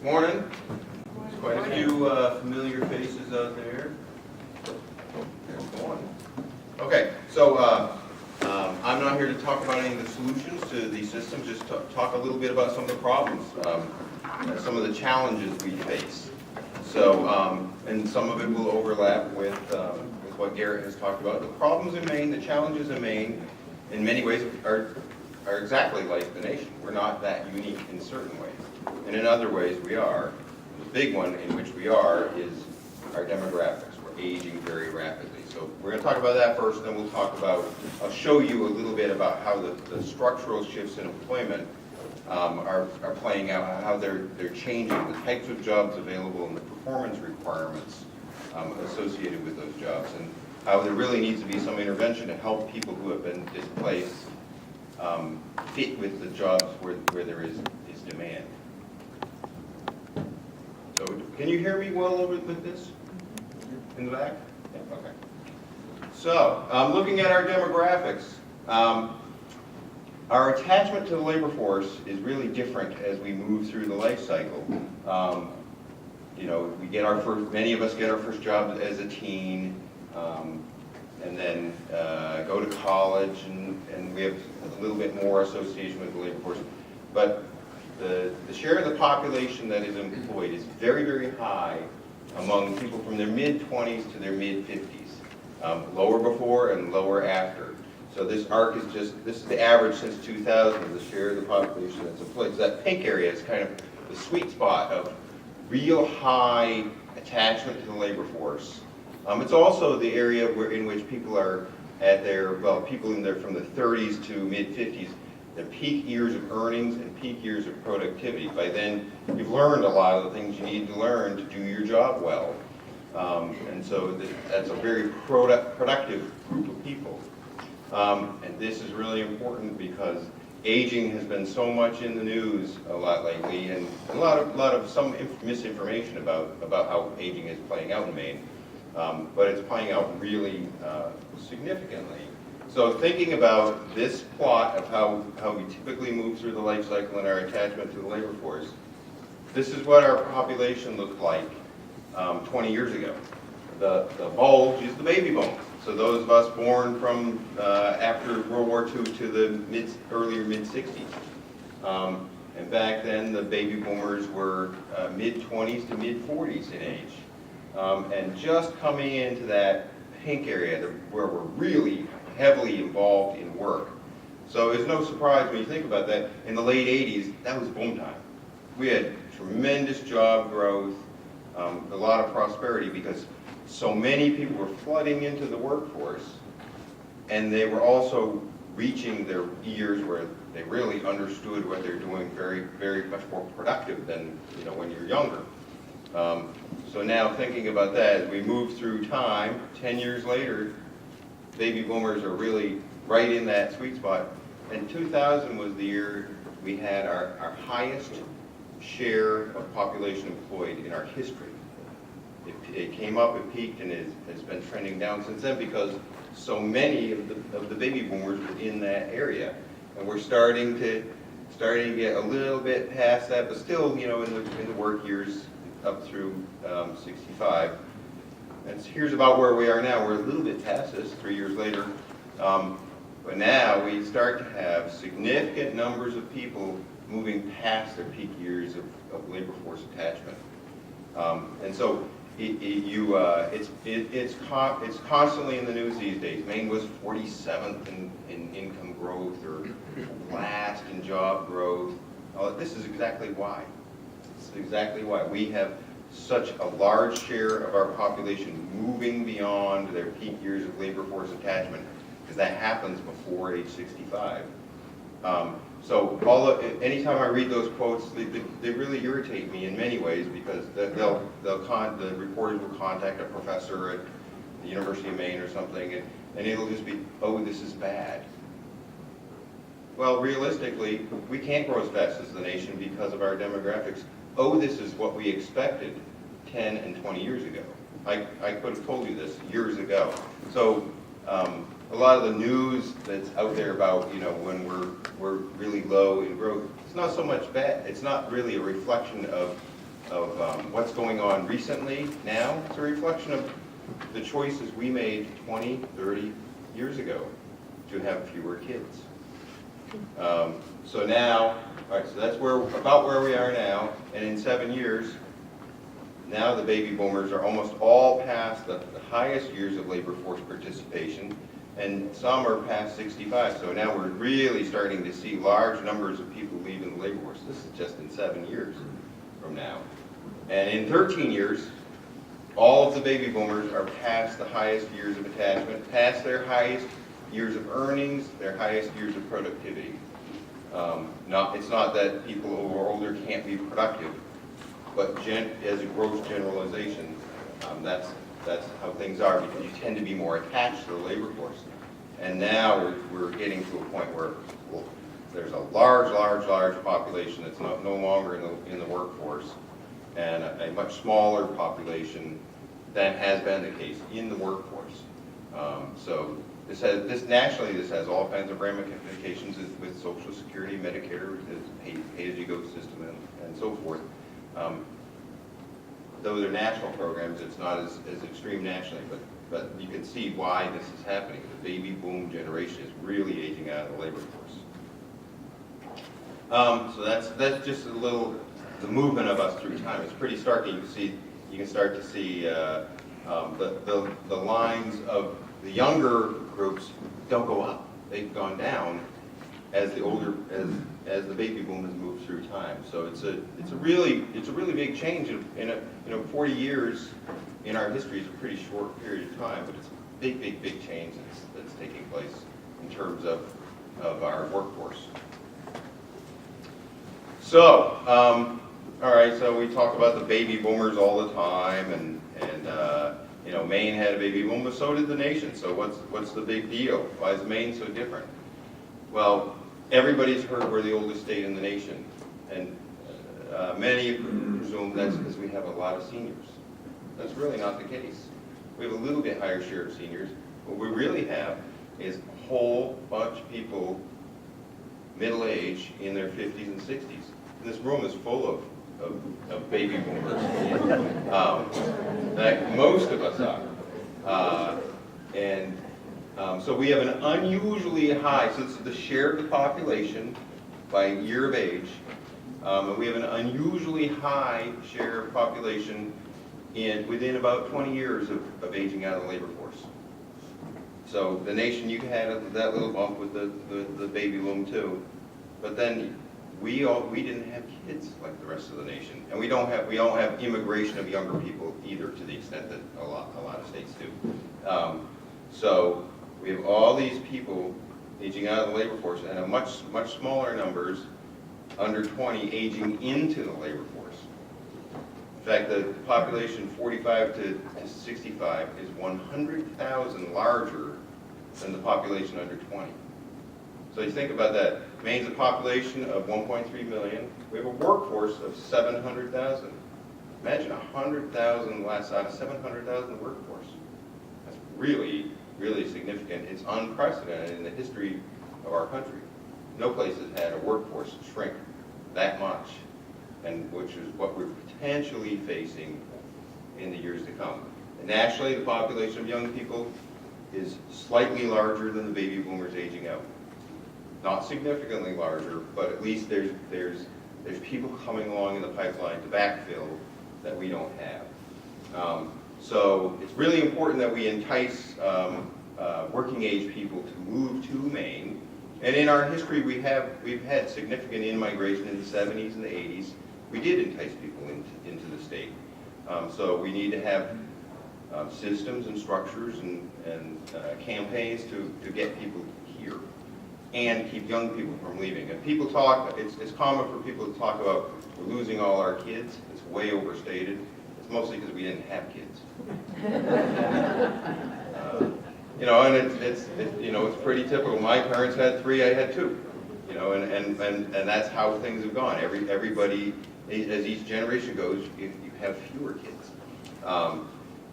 Morning. There's quite a few familiar faces out there. Okay, so I'm not here to talk about any of the solutions to these systems, just talk a little bit about some of the problems, some of the challenges we face. So, and some of it will overlap with what Garrett has talked about. The problems in Maine, the challenges in Maine, in many ways are exactly like the nation. We're not that unique in certain ways. And in other ways we are. The big one in which we are is our demographics. We're aging very rapidly. So we're going to talk about that first, then we'll talk about, I'll show you a little bit about how the structural shifts in employment are playing out, how they're changing the types of jobs available and the performance requirements associated with those jobs, and how there really needs to be some intervention to help people who have been displaced fit with the jobs where there is demand. So can you hear me well over with this in the back? Yeah, okay. So looking at our demographics, our attachment to the labor force is really different as we move through the life cycle. You know, we get our first, many of us get our first job as a teen, and then go to college, and we have a little bit more association with the labor force. But the share of the population that is employed is very, very high among people from their mid-20s to their mid-50s, lower before and lower after. So this arc is just, this is the average since 2000 of the share of the population that's employed. So that pink area is kind of the sweet spot of real high attachment to the labor force. It's also the area in which people are at their, well, people in there from the 30s to mid-50s, their peak years of earnings and peak years of productivity. By then, you've learned a lot of the things you need to learn to do your job well. And so that's a very productive group of people. And this is really important because aging has been so much in the news a lot lately, and a lot of some misinformation about how aging is playing out in Maine. But it's playing out really significantly. So thinking about this plot of how we typically move through the life cycle and our attachment to the labor force, this is what our population looked like 20 years ago. The bulge is the baby boom. So those of us born from after World War II to the earlier mid-60s. And back then the baby boomers were mid-20s to mid-40s in age. And just coming into that pink area where we're really heavily involved in work. So it's no surprise when you think about that, in the late 80s, that was boom time. We had tremendous job growth, a lot of prosperity because so many people were flooding into the workforce, and they were also reaching their years where they really understood what they're doing very, very much more productive than, you know, when you're younger. So now thinking about that, as we move through time, 10 years later, baby boomers are really right in that sweet spot. And 2000 was the year we had our highest share of population employed in our history. It came up, it peaked, and it has been trending down since then because so many of the baby boomers were in that area. And we're starting to get a little bit past that, but still, you know, in the work years up through 65. And here's about where we are now. We're a little bit past this 3 years later. But now we start to have significant numbers of people moving past their peak years of labor force attachment. And so it's constantly in the news these days. Maine was 47th in income growth or last in job growth. This is exactly why. This is exactly why. We have such a large share of our population moving beyond their peak years of labor force attachment, because that happens before age 65. So anytime I read those quotes, they really irritate me in many ways, because the reporters will contact a professor at the University of Maine or something, and it'll just be, oh, this is bad. Well, realistically, we can't grow as fast as the nation because of our demographics. Oh, this is what we expected 10 and 20 years ago. I could have told you this years ago. So a lot of the news that's out there about, you know, when we're really low in growth, it's not so much bad. It's not really a reflection of what's going on recently now. It's a reflection of the choices we made 20, 30 years ago to have fewer kids. So now, all right, so that's about where we are now, and in 7 years, now the baby boomers are almost all past the highest years of labor force participation, and some are past 65. So now we're really starting to see large numbers of people leaving the labor force. This is just in 7 years from now. And in 13 years, all of the baby boomers are past the highest years of attachment, past their highest years of earnings, their highest years of productivity. It's not that people who are older can't be productive, but as a gross generalization, that's how things are, because you tend to be more attached to the labor force. And now we're getting to a point where there's a large population that's no longer in the workforce, and a much smaller population than has been the case in the workforce. So nationally, this has all kinds of ramifications with Social Security, Medicare, pay-as-you-go system, and so forth. Those are national programs. It's not as extreme nationally, but you can see why this is happening. The baby boom generation is really aging out of the labor force. So that's just the movement of us through time. It's pretty stark. You can start to see the lines of the younger groups don't go up; they've gone down as the baby boom has moved through time. So it's a really big change. In 40 years in our history is a pretty short period of time, but it's a big change that's taking place in terms of our workforce. So, all right. So we talk about the baby boomers all the time, and Maine had a baby boom, but so did the nation. So what's the big deal? Why is Maine so different? Well, everybody's heard we're the oldest state in the nation, and many presume that's because we have a lot of seniors. That's really not the case. We have a little bit higher share of seniors. What we really have is a whole bunch of people middle age in their 50s and 60s. And this room is full of baby boomers. Like most of us are. So we have an unusually high, so this is the share of the population by year of age, and we have an unusually high share of population within about 20 years of aging out of the labor force. So the nation, you had that little bump with the baby boom too, but then we didn't have kids like the rest of the nation, and we don't have immigration of younger people either, to the extent that a lot of states do. So we have all these people aging out of the labor force, and a much smaller numbers under 20 aging into the labor force. In fact, the population 45 to 65 is 100,000 larger than the population under 20. So you think about that. Maine's a population of 1.3 million. We have a workforce of 700,000. Imagine 100,000 less out of 700,000 workforce. That's really significant. It's unprecedented in the history of our country. No place has had a workforce shrink that much, and which is what we're potentially facing in the years to come. And nationally, the population of young people is slightly larger than the baby boomers aging out. Not significantly larger, but at least there's people coming along in the pipeline to backfill that we don't have. So it's really important that we entice working age people to move to Maine. And in our history, we've had significant in-migration in the 70s and the 80s. We did entice people into the state. So we need to have systems and structures and campaigns to get people here and keep young people from leaving. And people talk, it's common for people to talk about we're losing all our kids. It's way overstated. It's mostly because we didn't have kids. And it's pretty typical. My parents had 3, I had 2. And that's how things have gone. Everybody, as each generation goes, you have fewer kids.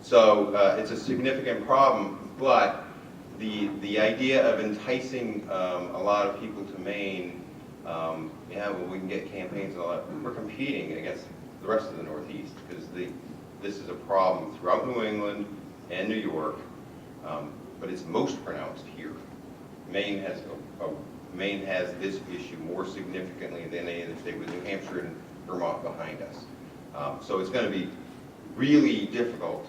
So it's a significant problem, but the idea of enticing a lot of people to Maine, we can get campaigns and all that. We're competing against the rest of the Northeast, because this is a problem throughout New England and New York, but it's most pronounced here. Maine has this issue more significantly than any other state, with New Hampshire and Vermont behind us. So it's going to be really difficult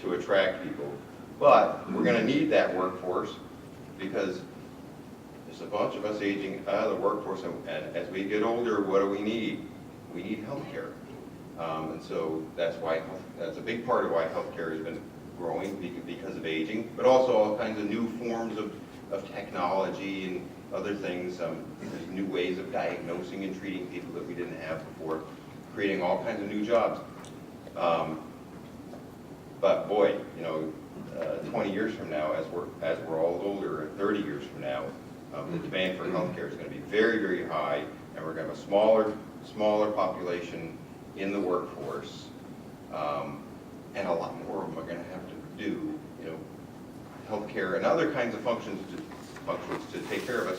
to attract people, but we're going to need that workforce, because there's a bunch of us aging out of the workforce, and as we get older, what do we need? We need health care. And so that's a big part of why healthcare has been growing, because of aging, but also all kinds of new forms of technology and other things. There's new ways of diagnosing and treating people that we didn't have before, creating all kinds of new jobs. But boy, 20 years from now, as we're all older, and 30 years from now, the demand for healthcare is going to be very, very high, and we're going to have a smaller population in the workforce, and a lot more of them are going to have to do, healthcare and other kinds of functions to take care of us,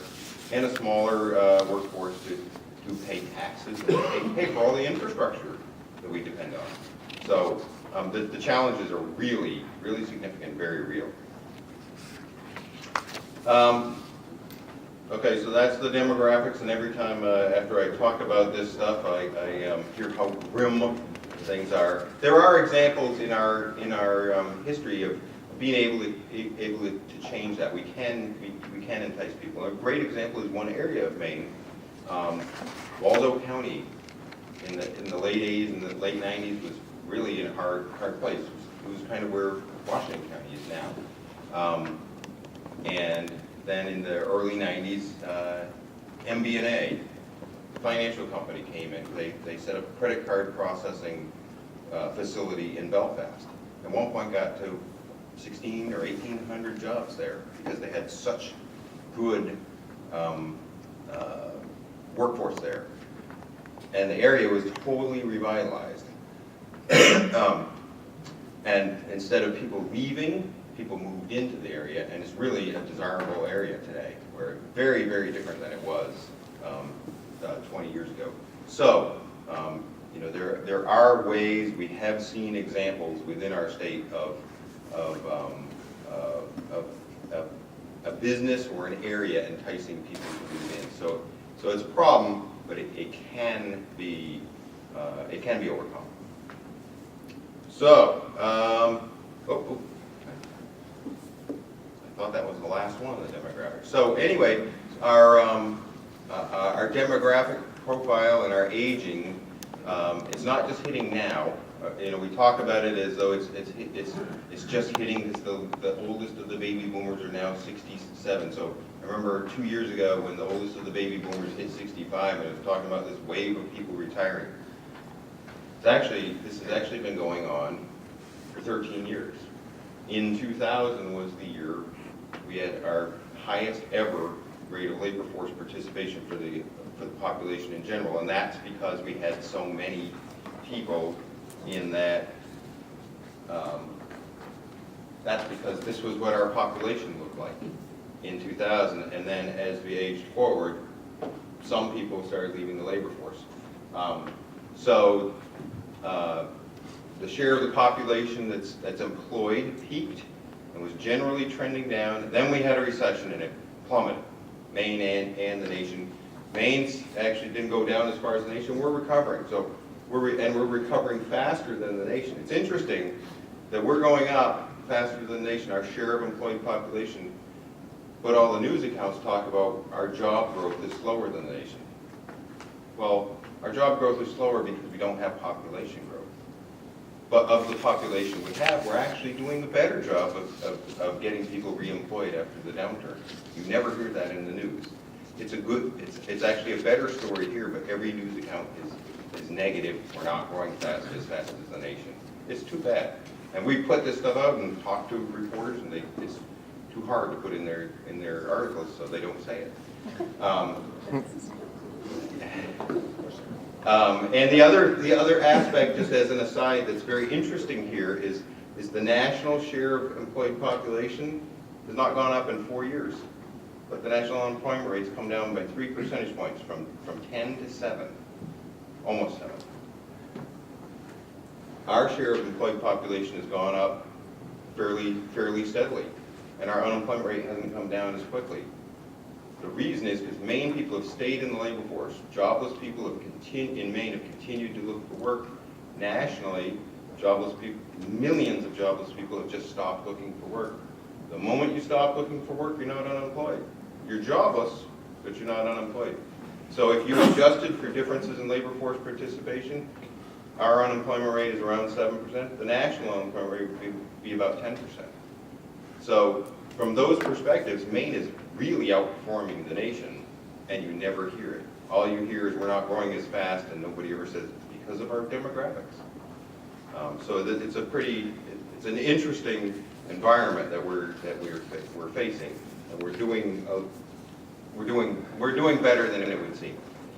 and a smaller workforce to pay taxes and pay for all the infrastructure that we depend on. So the challenges are really, really significant, very real. Okay, so that's the demographics, and every time after I talk about this stuff, I hear how grim things are. There are examples in our history of being able to change that. We can entice people. A great example is one area of Maine, Waldo County, in the late 80s and the late 90s, was really in a hard place. It was kind of where Washington County is now. And then in the early 90s, MBNA, the financial company, came in. They set up a credit card processing facility in Belfast. At one point got to 1,600 or 1,800 jobs there, because they had such good workforce there. And the area was totally revitalized. And instead of people leaving, people moved into the area, and it's really a desirable area today, where very, very different than it was 20 years ago. So, there are ways. We have seen examples within our state of a business or an area enticing people to move in. So it's a problem, but it can be overcome. So, I thought that was the last one of the demographics. So anyway, our demographic profile and our aging, it's not just hitting now. We talk about it as though it's just hitting. The oldest of the baby boomers are now 67. So I remember 2 years ago when the oldest of the baby boomers hit 65, and I was talking about this wave of people retiring. This has actually been going on for 13 years. In 2000 was the year we had our highest ever rate of labor force participation for the population in general, and that's because we had so many people in that. That's because this was what our population looked like in 2000, and then as we aged forward, some people started leaving the labor force. The share of the population that's employed peaked and was generally trending down. Then we had a recession, and it plummeted, Maine and the nation. Maine's actually didn't go down as far as the nation. We're recovering, so we're recovering faster than the nation. It's interesting that we're going up faster than the nation, our share of employed population, but all the news accounts talk about our job growth is slower than the nation. Well, our job growth is slower because we don't have population growth. But of the population we have, we're actually doing a better job of getting people reemployed after the downturn. You never hear that in the news. It's actually a better story here, but every news account is negative. We're not growing as fast as the nation. It's too bad. And we put this stuff out and talk to reporters, and it's too hard to put in their articles, so they don't say it. And the other aspect, just as an aside, that's very interesting here is the national share of employed population has not gone up in 4 years, but the national unemployment rate's come down by 3 percentage points from 10 to 7, almost 7. our share of employed population has gone up fairly steadily, and our unemployment rate hasn't come down as quickly. The reason is because Maine people have stayed in the labor force. Jobless people in Maine have continued to look for work. Nationally, jobless people, millions of jobless people have just stopped looking for work. The moment you stop looking for work, you're not unemployed. You're jobless, but you're not unemployed. So if you adjusted for differences in labor force participation, our unemployment rate is around 7%. The national unemployment rate would be about 10%. So from those perspectives, Maine is really outperforming the nation, and you never hear it. All you hear is we're not growing as fast, and nobody ever says it's because of our demographics. So it's an interesting environment that we're facing, and we're doing better than it would seem.